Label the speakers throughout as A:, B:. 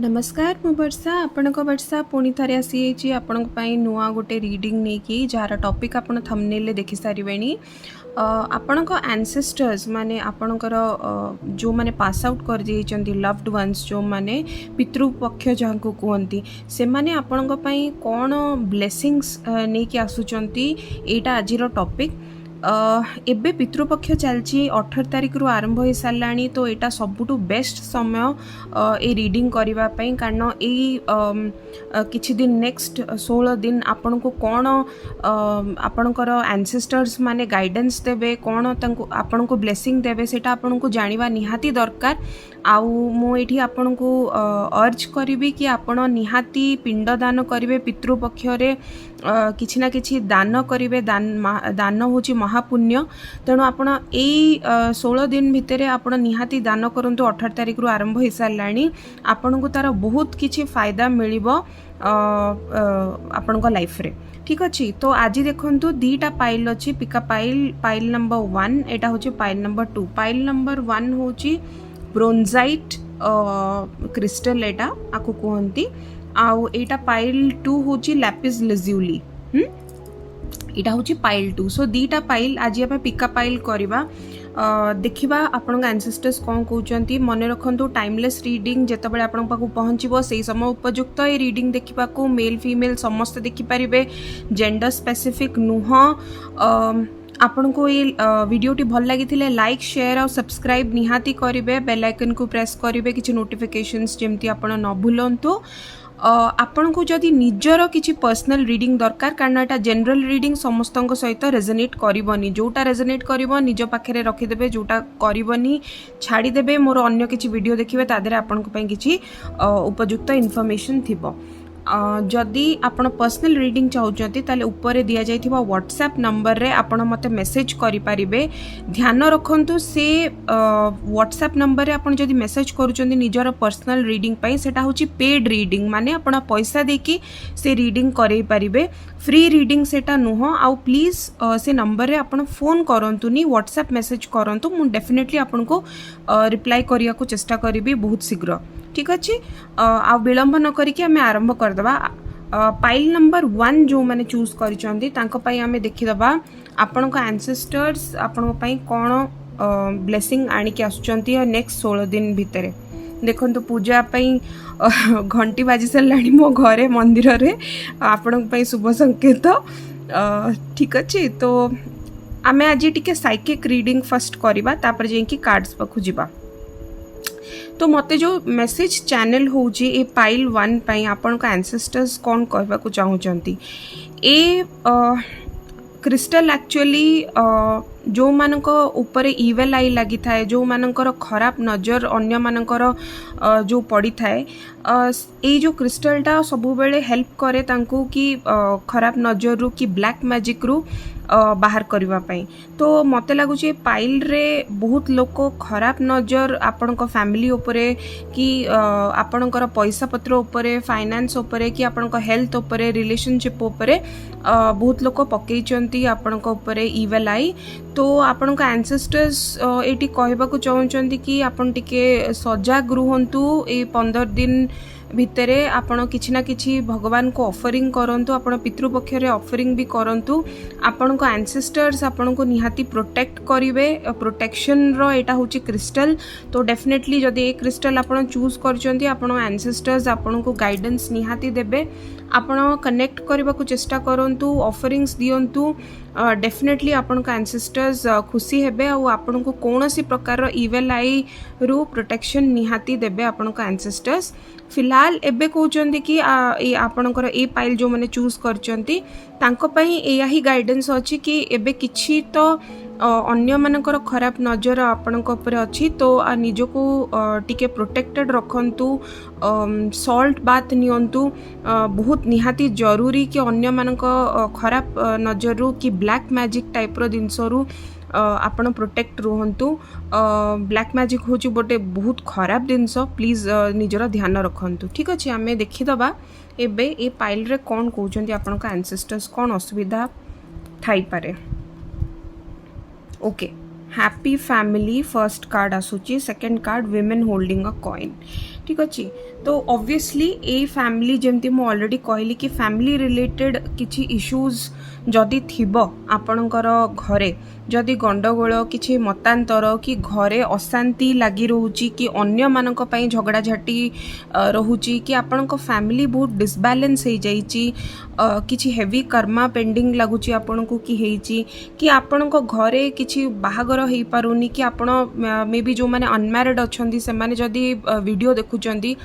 A: नमस्कार मु वर्षा आपण वर्षा पुणी थे आसी आपण नुआ गोटे रीडिंग नहीं कि जार टॉपिक आपण थंबनेल देखि सारे आपण एंसेस्टर्स माने आपणकर जो माने पास आउट कर जाइछन्ती लव्ड वंस जो माने पितृपक्ष जहाँ को कहती से माने आपण कौन ब्लेसिंग्स नहीं कि आसुचंती एटा आजिर टॉपिक एबे पितृपक्ष चलची 18 तारिख रु आरंभ हो सारा तो यहाँ सबुठु बेस्ट समय ए रीडिंग करबा पई कारण किछि दिन नेक्स्ट 16 दिन आपण को कौन आपणकर एंसेस्टर्स माने गाइडेंस देबे कौन तांको आपण को ब्लेसिंग देबे सेटा आपण को जानिबा निहाती दरकार आउ मु एठी आपण को अर्ज करिबी कि आपण निहाती पिंडदान करिवे पितृपक्ष रे किछि ना किछि दान करिवे दान होची महापुण्य तेणु आपण एई 16 दिन भितर आपण निहाती दान करंतु 18 तारिख रु आरंभ हो साराणी आपण को तार बहुत किछि फायदा मिलिबो आपण को लाइफ रे ठीक अच्छे। तो आज देखंतु दीटा पाइल अच्छी पिका पाइल नंबर 1 एटा होची पाइल नंबर 2 पाइल नंबर 1 होची ब्रोंजाइट क्रिस्टल एटा आकु कहंती आउ एटा पाइल 2 होची लैपिस लाजुली एटा होची पाइल 2 सो दीटा पाइल आज आप पिका पाइल करबा देखिबा आपन एंसेस्टर्स कौन कहउचंती मन रखंतु टाइमलेस रीडिंग जेतबेले आपन पाखु पहुंचीबो सेही समय उपयुक्त ए रीडिंग देखिबा को मेल फीमेल समस्त देखि परिबे जेंडर स्पेसिफिक नुह आपन को ये वीडियोटी भल लगी लाइक शेयर और सब्सक्राइब निहाती करेंगे बेल आइकन को प्रेस करेंगे किसी नोटिफिकेशंस जमती आपन न भूलंतु आपन को जदि निजर किसी पर्सनल रीडिंग दरकार कारण एटा जनरल रीडिंग समस्त सहित रेजोनेट करबनी जोटा रेजोनेट करबो निज पाखे रखिदेबे जोटा करबनी छाड़ीदेबे मोर अन्य किसी वीडियो देखिबे तादेरे आपन को किसी उपयुक्त इनफॉरमेशन थिबो जदि आपण पर्सनल रीडिंग चाहते ताले ऊपर दिया जाइथिबा व्हाट्सएप नंबर रे आपण मते मेसेज करि परिबे ध्यान रखंतु से व्हाट्सएप नंबर रे आपण जदि मेसेज करूचंदी निजर पर्सनल रीडिंग पई सेटा होची पेड रीडिंग माने आपण पैसा देकी से रीडिंग करै परिबे फ्री रीडिंग सेटा नुह आउ प्लीज से नंबर रे आपण फोन करंतुनी व्हाट्सएप मेसेज करंतु मु डेफिनेटली आपण को रिप्लाई करिया को चेष्टा करिबी बहुत शीघ्र ठीक अच्छे। आ विलंब न करिके आमे आरंभ करदबा पाइल नंबर 1 जो माने चूज करिसंती तांको पई आमे देखिदबा आपण को एंसेस्टर्स आपण को पई कोन ब्लेसिंग आनी के आसुचंती नेक्स्ट 16 दिन भितरे देखंतु पूजा पई घंटी बाजी सरलाणी मो घरे मंदिर रे आपण को पई शुभ संकेत ठीक अच्छे। तो आमे आज टिके साइकिक रीडिंग फर्स्ट करिबा तापर जे कि कार्ड्स पखु जिबा तो मते जो मेसेज चैनल होची ए पाइल 1 पई आपन को एंसेस्टर्स कौन कहबा को चाहूचंती ए क्रिस्टल एक्चुअली जो मानक ऊपर इवेल आई लगी थाए जो मानकर खराब नजर अन्य मानकर जो पड़ी थाए ए जो क्रिस्टलटा सबु बेले हेल्प करे तांको कि खराब नजर रु कि ब्लैक मैजिक रु बाहर करबा पई तो मते लागुच पाइल रे बहुत लोक खराब नजर आपण को फैमिली उपरे कि आपणकर पैसा पत्र उपरे फाइनेंस उपरे कि आपण को हेल्थ उपरे रिलेशनशिप उपरे बहुत लोक पकईचंती आपण को उपरे इवेल आई तो आपण को एंसेस्टर्स एटी कहबा को चाहउचंती कि आपण टिके सजाग रुहंतु ए 15 दिन भितरे आपण किछि ना किछि भगवान को ऑफरिंग करंतु आपण पितृपक्ष रे ऑफरिंग भी करंतु आपण को एंसेस्टर्स आपण को निहाती प्रोटेक्ट करिवे प्रोटेक्शन रो एटा होची क्रिस्टल तो डेफिनेटली जदि ए क्रिस्टल आपण चूज करचंती आपण एंसेस्टर्स आपण को गाइडेंस निहाती देबे आपण कनेक्ट करबा को चेष्टा करंतु ऑफरिंग्स दियंतु डेफिनेटली आपण का एंसेस्टर्स खुशी हेबे आ आपण को कोनोसी प्रकार इवेल आई रु प्रोटेक्शन निहाती देबे आपण का एंसेस्टर्स फिलहाल एबे कहउचंदी कि आपणकर ए पाइल जो माने चूज करचंती तांको पई एया ही गाइडेंस अछि कि एबे किछि तो अन्य मानकर खराब नजर आपणक ऊपर अछि तो निजको टिके प्रोटेक्टेड रखंतु सॉल्ट बात नियंतु बहुत निहाती जरूरी कि अन्य मानक खराब नजर रु कि ब्लैक मैजिक टाइप रो जिनस रु आपण प्रोटेक्ट रुहंतु ब्लैक मैजिक होची गोटे बहुत खराब जिनस प्लीज निजर ध्यान रखंतु ठीक अच्छे। आमे देखिदबा एबे ए पाइल रे कोन कहउचंती आपण का एंसेस्टर्स कोन असुविधा थाई पारे okay happy family first card आसूची second card women holding a coin ठीक अच्छे तो ऑब्वियसली ए फैमिली जमती मु ऑलरेडी कहली कि फैमिली रिलेटेड किछि इश्यूज जदि थिबो आपणकर घरे जदि गंडगोल किछि मतांतर कि घरे अशांति लगी रोची कि अन्य मानक पई झगड़ा झाटी रोची कि आपणक फैमिली बहुत डिसबैलेंस हो जाइछि किछि हेवी कर्मा पेंडिंग लगुची आपनको कि हेची कि आपणक घरे किछि बाहागर हेई पारुनी कि आपण मे बी जो माने अनमैरिड अछंती से माने जदि वीडियो देखुचंती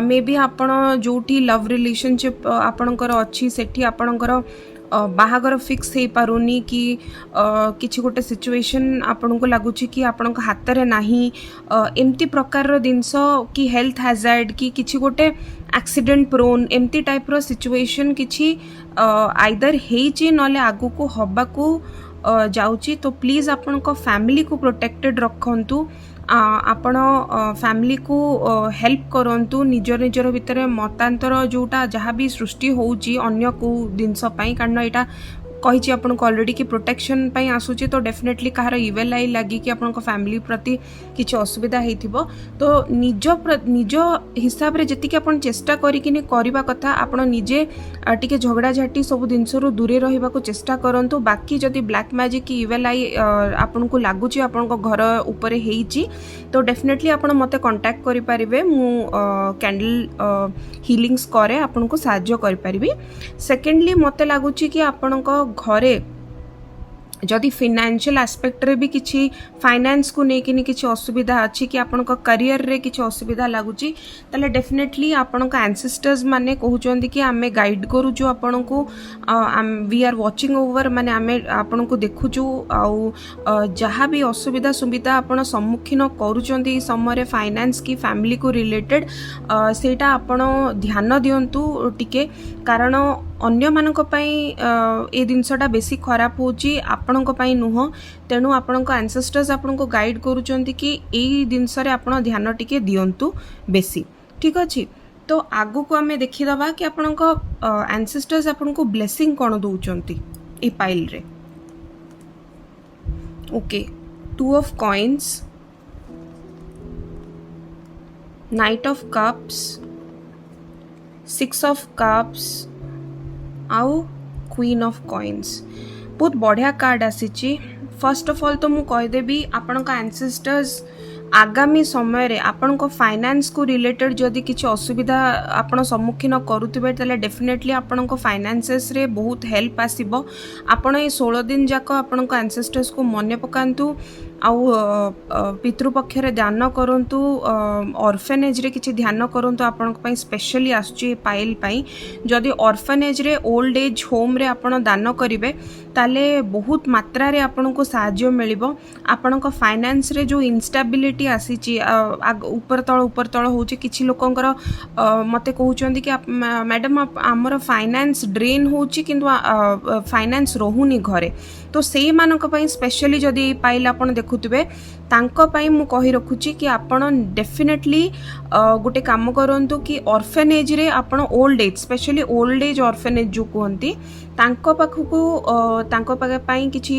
A: मे बी आपण जोठी लव रिलेशनशिप आपणकर अच्छी सेठी आपणकर बाहागर फिक्स हो पारुनी कि किछि गोटे सिचुएशन आपन को लगुच कि आपण हाथ में नाही एमती प्रकार जिनस कि हेल्थ हैजार्ड कि किछि गोटे एक्सीडेंट प्रोन एमती टाइप रो सिचुएशन किछि आइदर हेची नले आगु को हबा को जाउची तो प्लीज आपण को फैमिली को प्रोटेक्टेड रखंतु आपण फैमिली को हेल्प करंतु निजर निजर भितर मतांतर जोटा जहाँ भी सृष्टि होउची अन्य को जिनस पई कारण एटा कही आपको ऑलरेडी कि प्रोटेक्शन पई आसूची तो डेफिनेटली कहार इवेल आई लगी कि आपन फैमिली प्रति किसी असुविधा होइथिबो तो निज हिसाब रे जति कि आपन चेष्टा करिकिनी करबा कथा आपन निजे टिके झगड़ा झाटी सब जिनस रु दूरे रहबा को चेष्टा करंतु बाकी जदि ब्लैक मैजिक की इवेल आई आपन को लागुची आपन घर ऊपर हेइची तो डेफिनेटली आपन मते कांटेक्ट करि परिबे मु कैंडल हीलिंग्स करे आपन को सहायता करि परिबी सेकेंडली मते लागुची कि आपन घरे जदि फाइनेंशियल एस्पेक्ट रे भी किसी फाइनेंस को लेकिन किसी असुविधा अच्छी कि आपण करियर रे किसी असुविधा लगुची ताले डेफिनेटली आपण एंसेस्टर्स माने कहउचंदी कि आमे गाइड करू जो आपण को वी आर वाचिंग ओवर माने आमे आपण को देखुचु आउ जहाँ भी असुविधा सुविधा आपण सम्मुखीन करूचंदी समय फाइनेंस की फैमिली को रिलेटेड सेटा आपण ध्यान दियंतु टिके कारण अन्य मानक पई ए जिनसटा बेसी खराब होची आपणक पई नुह तेणु आपणक एंसेस्टर्स आपणको गाइड करूचंती कि एई जिनस रे आपण ध्यान टिके दियंतु बेसी ठीक अछि तो आगु को हमें देखि दबा कि आपणक एंसेस्टर्स आपणको ब्लेसिंग कोन दउचंती ए पाइल रे okay 2 of coins knight of cups 6 of cups आउ क्वीन ऑफ कॉइन्स बहुत बढ़िया कार्ड आसी फर्स्ट ऑफ ऑल तो मु कहीदेवी आपण एंसेस्टर्स आगामी समय रे आपण फाइनेंस को रिलेटेड जदि किसी असुविधा आपण सम्मुखीन करुथिबे ताले डेफिनेटली आपण फाइनेंसेस रे बहुत हेल्प आसीबो आपण ए 16 दिन जाक आपण एंसेस्टर्स को मने पकांतु आउ पितृपक्ष रे ध्यान करंतु ऑर्फेनेज रे किछि ध्यान करंतु आपण पई स्पेशली आसुची पाइल पई जदि ऑर्फेनेज रे ओल्ड एज होम रे आपण दान करिवे ताले बहुत मात्रा रे आपण को सहायता मिलिबो आपण फाइनेंस रे जो इंस्टेबिलिटी आसीची ऊपर तळ होची किछि लोकंकर मते कहउचंदी कि मैडम हमर फाइनेंस ड्रेन होची किंतु फाइनेंस रहुनी घरे तो से मानक पई स्पेशली जदि पाइल आपण देखुथिबे तांको पई मु कहि रखुची कि आपण डेफिनेटली गोटे काम करंतु कि ऑर्फेनेज रे आपण old age specially old age orphanage जो कहंती तांको पाखकु तांको पाई किछि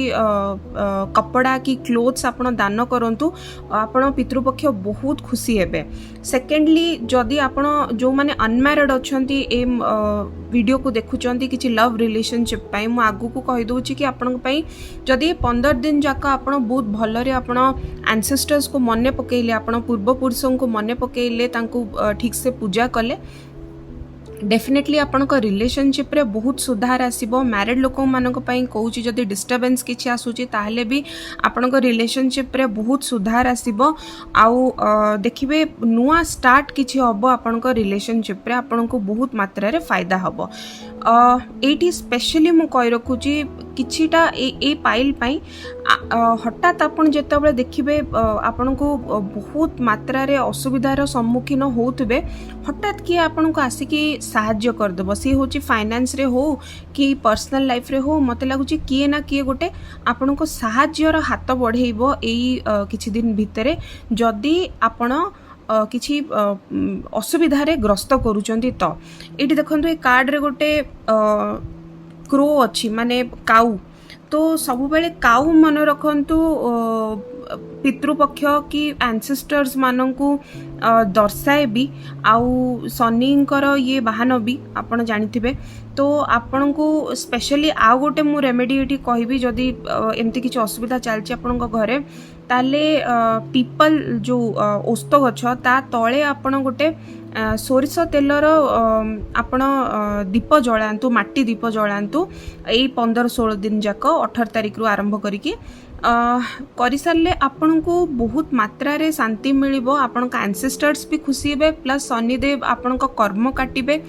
A: कपड़ा कि क्लोथ्स आपण दान करंतु आपण पितृपक्ष बहुत खुशी हेबे सेकेंडली जदि आपण जो माने अनमैरिड अछंती ए वीडियो को देखुचंती किछि लव रिलेशनशिप पई मु आगु को कहि दोची कि आपण पई जदि 15 दिन जाका आपण बहुत भलरे आपण एंसेस्टर्स को मने पकेइले आपण पूर्व पुरुषों को मने पकेइले तांको ठीक से पूजा कले डेफिनेटली आपनक रिलेशनशिप रे बहुत सुधार आसीबो मैरिड लोक मानक पई कहूची जदि डिस्टर्बेंस किछि आसुची ताहले भी आपनक रिलेशनशिप रे बहुत सुधार आसीबो आउ देखिबे नुआ स्टार्ट किछि हबो आपनक रिलेशनशिप रे आपनक बहुत मात्रा रे फायदा हबो एटी स्पेशली मु कहि रखुची किछिटा ए पाइल पई हठात आपण जेतबे देखिबे आपनको बहुत मात्रा रे असुविधार सम्मुखीन होउतबे हठात कि आपनको आसिकी साहाय्य कर दबो सी होची फाइनेंस रे हो कि पर्सनल लाइफ रे हो मते लागुची किए ना किए गोटे आपनको साहाय्यर हाथ बढ़ेइबो एई किछि दिन भितरे जदि आपण किछि असुविधा रे ग्रस्त करूचंती तो एटी देखंतु ए कार्ड रे गोटे क्रो अछि माने काउ तो तो सब बेले काउ मन रखंतु पितृपक्ष कि एंसेस्टर्स मानंकु दर्शाए भी आउ शनिंकर ये वाहन भी आपण जानिथिबे तो आपण को स्पेशली आउ गोटे मु रेमेडी एटी कहबी जदि एमती किछि असुविधा चलछि आपण घरे ताले पीपल जो ओस्त गछ ता तळे आपण गोटे सोरिष तेलर आपण दीप जलांतु माटी दीप जलांतु एई 15-16 दिन जाक 18 तारिख रु आरंभ करिकी करि सारले आपण को बहुत मात्रा रे शांति मिलिबो आपण का एंसेस्टर्स भी खुशी हेबे प्लस शनिदेव आपण को कर्म काटिबे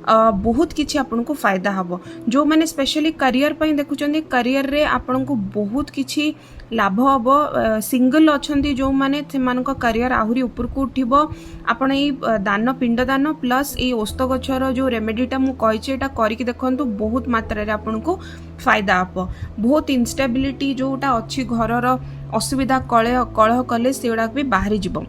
A: बहुत किछि आपण को फायदा हबो जो माने स्पेशली करियर पई देखुचंदी करियर रे आपण को बहुत किछि लाभ हबो सिंगल अछंती जो माने सेमान को करियर आहुरी ऊपर को उठिबो आपण ए दान पिंड दान प्लस ए ओस्त गछर जो रेमेडीटा मु कहिछि एटा करिक देखंतु बहुत मात्रा रे आपण को फायदा हबो बहुत इनस्टेबिलिटी जोटा अछि घरर असुविधा कलह कले सेउडा भी बाहरी जिवो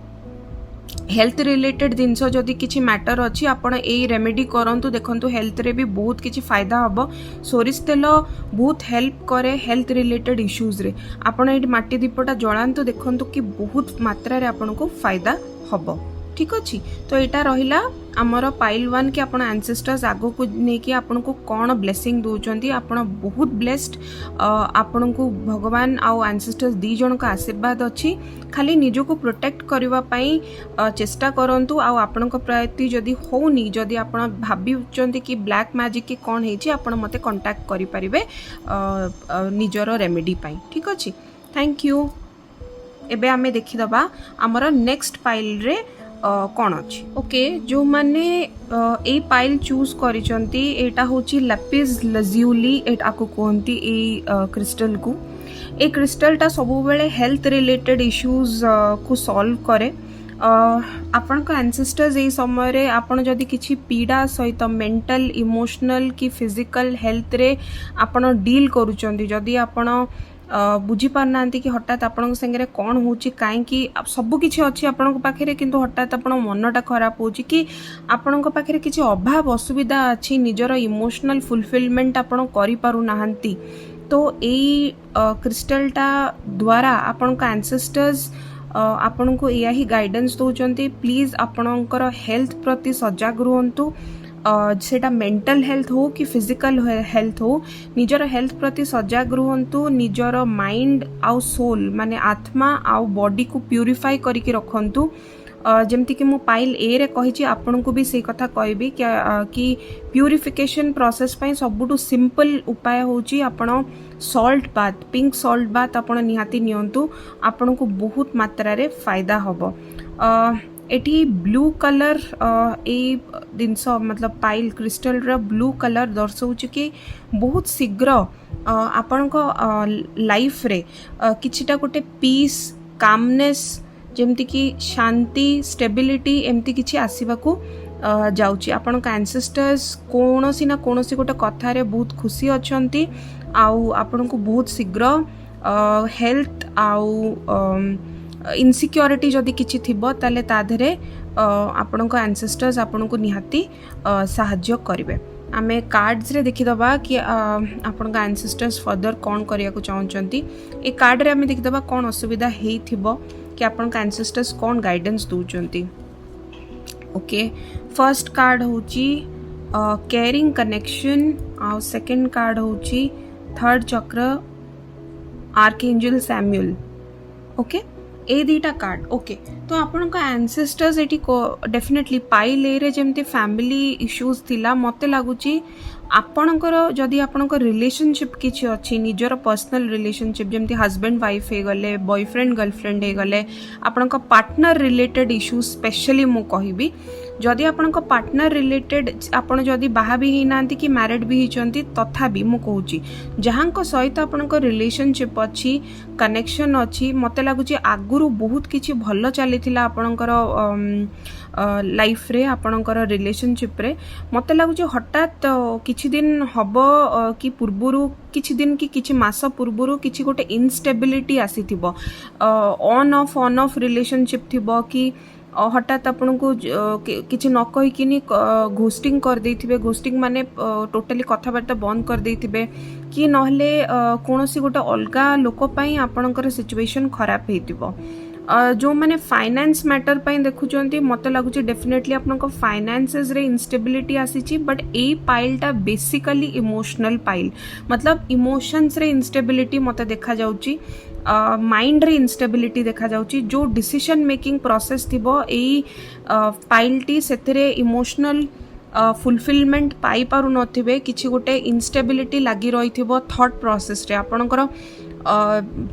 A: हेल्थ रिलेटेड जिनस जदि किछि मैटर अच्छी आपण ए रेमेडी करंतु देखंतु हेल्थ रे भी बहुत किछि फायदा हबो सोरिष तेल बहुत हेल्प करे हेल्थ रिलेटेड इश्यूज रे आपण एठी माटी दीपटा जलांतु देखंतु कि बहुत मात्रा रे आपण को फायदा हबो ठीक अच्छी तो यहाँ रहा आमर पाइल 1 कि आपण एंसेस्टर्स आगो को नेकी आपण को कौन ब्लेसिंग दौरान आपण बहुत ब्लेस्ड आपण को भगवान आउ एंसेस्टर्स दी जन का आशीर्वाद अच्छी खाली निज को प्रोटेक्ट करने चेष्टा करंतु आउ आपण प्रति जदि होनी जदि आपण भाबुचंती कि ब्लैक मैजिक की कौन है आपण मते कांटेक्ट करि परिबे निजर रेमेडी पाई ठीक अच्छी थैंक यू एबे आमे देखिदबा आमर नेक्स्ट पाइल रे कौन अच्छी ओके जो माने ए पाइल चूज करिसंती एटा होची लैपिस लज्यूली एटा को कहंती ए क्रिस्टल को ए क्रिस्टलटा सब बेले हेल्थ रिलेटेड इश्यूज को सॉल्व करे आपण को एंसेस्टर्स ए समय रे आपण जदि किछि पीड़ा सहित मेंटल इमोशनल कि फिजिकल हेल्थ रे आपण डील करूचंती जदि आपण बुझी पारना कि हठात आपण संगे कौन होची कहीं सब किसी अच्छी आपण पाखे किंतु हठात आपण मनटा खराब होची कि आपण पाखे किसी अभाव असुविधा अच्छी निजर इमोशनल फुलफिलमेंट आपण करि पारु नाहंती तो एई क्रिस्टलटा द्वारा आपण का एंसेस्टर्स आपण को या ही गाइडेंस दौरान प्लीज आपणकर हेल्थ प्रति सजग रुहंतु सेटा मेंटल हेल्थ हो कि फिजिकल हेल्थ हो निजर हेल्थ प्रति सजग रुहंतु निजर माइंड आउ सोल माने आत्मा आउ बॉडी को प्यूरिफाई करके रखंतु जमती कि मु पाइल ए रे कहिछि आपन को भी से कथा कहबी कि प्यूरिफिकेशन प्रोसेस पई सबुटु सिंपल उपाय होछि आपण salt bath pink salt bath आपण निहाती नियंतु आपण को बहुत मात्रा रे फायदा हबो एटी ब्लू कलर ए जिनस मतलब पाइल क्रिस्टल रा ब्लू कलर दर्शाउछि कि बहुत शीघ्र आपण को लाइफ रे किछिटा गोटे पीस कामनेस जेमती कि शांति स्टेबिलिटी एमती किछि आसीबा को जाउछि आपण का एंसेस्टर्स कोनोसी ना कोनोसी गोटे कथा रे बहुत खुशी अछंती आउ आपण को बहुत शीघ्र हेल्थ आउ इनसिक्योरिटी जदि किछि थिबो ताले ता धरे आपण को एंसेस्टर्स आपण को निहाती सहाय्य करिवे आमे कार्ड्स रे देखिदबा कि आपण का एंसेस्टर्स फर्दर कोन करिया को चाहउचंती ए कार्ड रे आमे देखिदबा कोन असुविधा हेई थिबो कि आपण का एंसेस्टर्स कोन गाइडेंस दउचंती ओके फर्स्ट कार्ड होची केयरिंग कनेक्शन और सेकंड कार्ड होची थर्ड चक्र आर्कएंजल सैमुअल ओके ए दीटा कार्ड ओके तो आपण का एंसेस्टर्स एटी डेफिनेटली पाइल ए रे जेमती फैमिली इश्यूज थिला मते लागुची आपणकर जदि आपणकर रिलेशनशिप किछि अछि निजर पर्सनल रिलेशनशिप जेमती हस्बैंड वाइफ हे गले बॉयफ्रेंड गर्लफ्रेंड हे गले आपणक पार्टनर रिलेटेड इश्यूज स्पेशली मु कहिबी जदि आपणक पार्टनर रिलेटेड आपण जदि बाहा भी ही नांती कि मैरिड भी हिचंती तथापि मु कहूची जहांक सहित आपणक रिलेशनशिप अछि कनेक्शन अछि मते लागुची आगुरु बहुत किछि भलो चलीथिला आपणकर लाइफ रे आपणकर रिलेशनशिप रे मते लागुची हठात किछि दिन हबो कि पूर्वरु किछि दिन कि किछि मास पूर्वरु किछि गोटे इनस्टेबिलिटी आसीथिबो ऑन ऑफ रिलेशनशिप थिबो कि हठात आपन को किसी न कहीकिनी घोस्टिंग कर देथिबे घोस्टिंग माने टोटली कथबार्ता बंद कर देथिबे कि नहले कौन सी गोटे अलगा लोक पई आपनकर सिचुएशन खराब हेतिबो जो मैंने फाइनेंस मैटर पे देखुं मत लगुच डेफिनेटली आपन फाइनेंसेस रे इंस्टेबिलिटी आसी बट ए पाइलटा बेसिकली इमोशनल पाइल मतलब इमोशंस रे इंस्टेबिलिटी मत देखा जाउची माइंड रे इंस्टेबिलिटी देखा जाउची जो डिसीजन मेकिंग प्रोसेस थिबो ए पाइलटी सेतरे इमोशनल फुलफिलमेंट पाई पारु नथिबे किछि गोटे इंस्टेबिलिटी लागी रही थिबो थॉट प्रोसेस रे आपनकर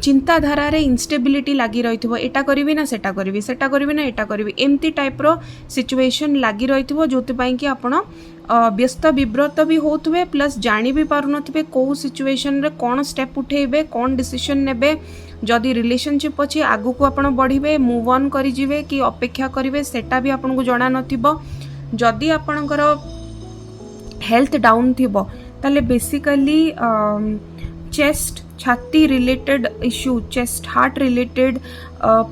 A: चिंताधारा रे इंस्टेबिलिटी लगी रही थो एटा करी ना सेटा करी ना एटा करी एमती टाइप रो सिचुएशन लगी रही थो जो कि आपण व्यस्त विव्रत भी होथुबे प्लस जानी भी पारु नथिबे को सिचुएशन रे कौन स्टेप उठेबे कौन डिसीजन नेबे जदि रिलेशनशिप अछि आगु को आपण बढ़िबे मूव ऑन करि जिवे कि अपेक्षा करिवे सेटा भी आपण को जणा नथिबो जदि आपणकर हेल्थ डाउन थिबो ताले बेसिकली चेस्ट छाती related issue chest heart related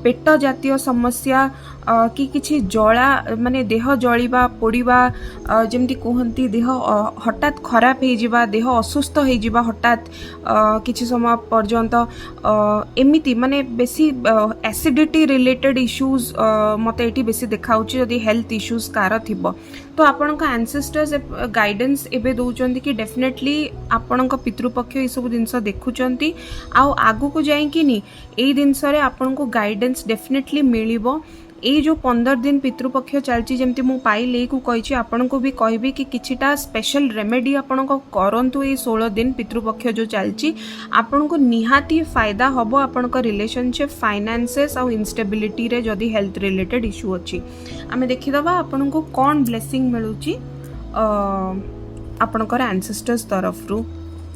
A: पेट जातीय समस्या कि किछि जला माने देह जलिबा पोड़ीबा जेमती कहंती देह हठात खराब हो जिबा देह असुस्थ हो जिबा हठात किछि समय पर्यंत एमिति माने बेसी एसिडिटी रिलेटेड इश्यूज मते एठी बेसी देखाउची जदि हेल्थ इश्यूज कार थिबो तो आपनक एंसेस्टर्स गाइडेंस एबे दउचंती कि डेफिनेटली आपनक पितृपक्ष ए सब जिंस देखुचंती आ आगु को जाई कि नी ए जिंस रे आपनको गाइडेंस डेफिनेटली मिलिबो ए जो 15 दिन पितृपक्ष चलची जेमती मु पाइल ए को कहिछि आपन को भी कहबी कि किछिटा स्पेशल रेमेडी आपन को करंतु ए 16 दिन पितृपक्ष जो चलची आपन को निहाती फायदा हबो आपन को रिलेशनशिप फाइनेंसेस और इंस्टेबिलिटी रे जदी हेल्थ रिलेटेड इश्यू अछि आमे देखि दबा आपन को कोन ब्लेसिंग मिलुची आपन को एंसेस्टर्स तरफ रु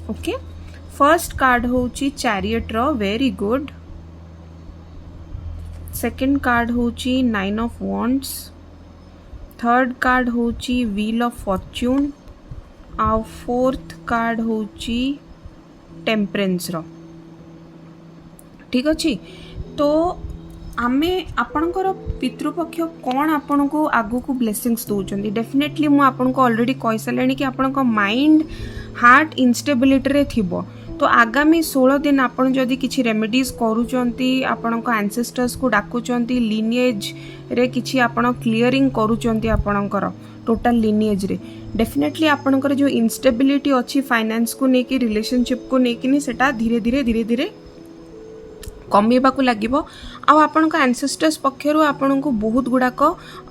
A: ओके फर्स्ट कार्ड होची चैरियट रो वेरी गुड सेकेंड कार्ड होची 9 ऑफ वॉन्ड्स थर्ड कार्ड होची व्हील ऑफ फॉर्च्यून आ फोर्थ कार्ड होची टेम्परेंस रो ठीक अछि तो आमे आपणकर पितृपक्ष कौन आपन को आगु को ब्लेसिंग्स दउचंदी डेफिनेटली मु आपन को ऑलरेडी कहि सलेनी कि आपन को माइंड हार्ट इंस्टेबिलिटी रे थिबो तो आगामी 16 दिन आपन जदि किछि रेमेडीज करूचंती आपन को एंसेस्टर्स को डाकुचंती लिनिएज रे किछि आपन क्लियरिंग करूचंती आपनकर टोटल लिनिएज रे डेफिनेटली आपनकर जो इंस्टेबिलिटी अछि फाइनेंस को नेकी रिलेशनशिप को नेकी नि सेटा धीरे धीरे कमेबा को लागिबो आ आपन को एंसेस्टर्स पक्षरु आपन को बहुत गुडाक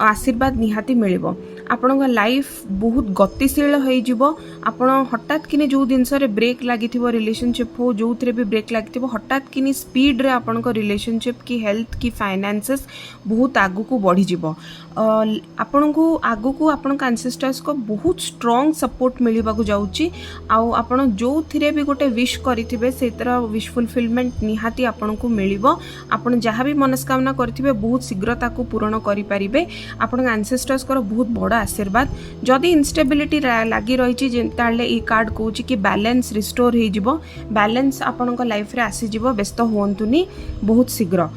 A: आशीर्वाद निहाती मिलिबो आपन लाइफ बहुत गतिशील हो जिवो आपन हठात किने जो जिनस रे ब्रेक लागिथिबो रिलेशनशिप हो जो थरे भी ब्रेक लागिथिबो हठात किने स्पीड रे आपन को रिलेशनशिप की हेल्थ की फाइनेंसेस बहुत आगु को बढ़ी जिवो आपन को आगु को आपन का एंसेस्टर्स को बहुत स्ट्रांग सपोर्ट मिलिबा को जाउची आ आपन जो थरे भी गोटे विश करिथिबे सेतर विश फुलफिलमेंट निहाती आपन को मिलिबो आपन जहाँ भी मनस्कामना करथिबे बहुत शीघ्र ताकू पूर्ण करि परिबे आपन एंसेस्टर्स को बहुत बड़ा आशीर्वाद जदि इंस्टेबिलिटी लगी रही ताले ई कार्ड कहूँ कि बैलेंस रिस्टोर हो जिवो बैलेंस आपन लाइफ रे आसी जिवो व्यस्त होंतुनी बहुत शीघ्र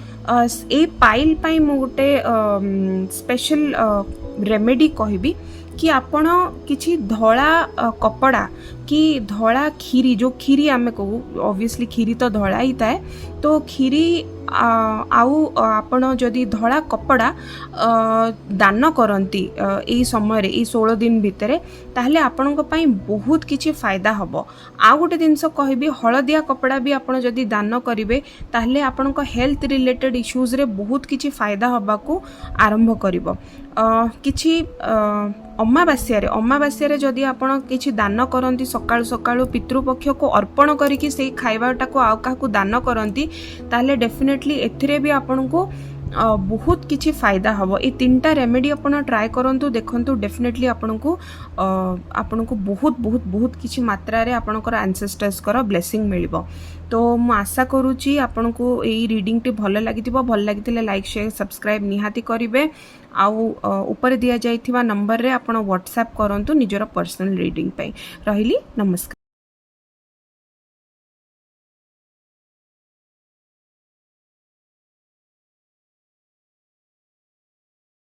A: ए पाइल पाई मु गोटे स्पेशल रेमेडी कहबी कि आपण किछि धला कपड़ा कि धला खीरी जो खीरी आमे कहू ऑब्वियसली खीरी तो धला ही थाए तो खीरी आउ आपण जदि धला कपड़ा दान करती यही समय ये 16 दिन भितर ताहले आपण पई बहुत किछि फायदा हबो आ गोटे जिनस कहबी हलदिया कपड़ा भी आपण जदि दान करिवे ताहले आपण हेल्थ रिलेटेड इश्यूज रे बहुत किछि फायदा हबा को आरंभ करिवो किछि अमावास्या जदि आपण किछि दान करती सकाळु सकाळु पितृपक्ष को अर्पण करिकि से खाइबाटा को आउ काकू दान करती ताहले डेफिनेटली एथिरे भी आपण को बहुत किछि फायदा हबो ए तीनटा रेमेडी आपण ट्राई करंतु देखंतु डेफिनेटली आपण को बहुत बहुत बहुत किछि मात्रा रे आपणकर एंसेस्टर्स कर ब्लेसिंग मिलिबो तो मु आशा करूची आपण को एई रीडिंग टी भल लागितिबो भल लागितिले लाइक शेयर सब्सक्राइब निहाती करिवे आउ ऊपर दिया जाइथिबा नंबर रे आपण व्हाट्सएप करंतु निजर पर्सनल रीडिंग पई रहिली नमस्कार।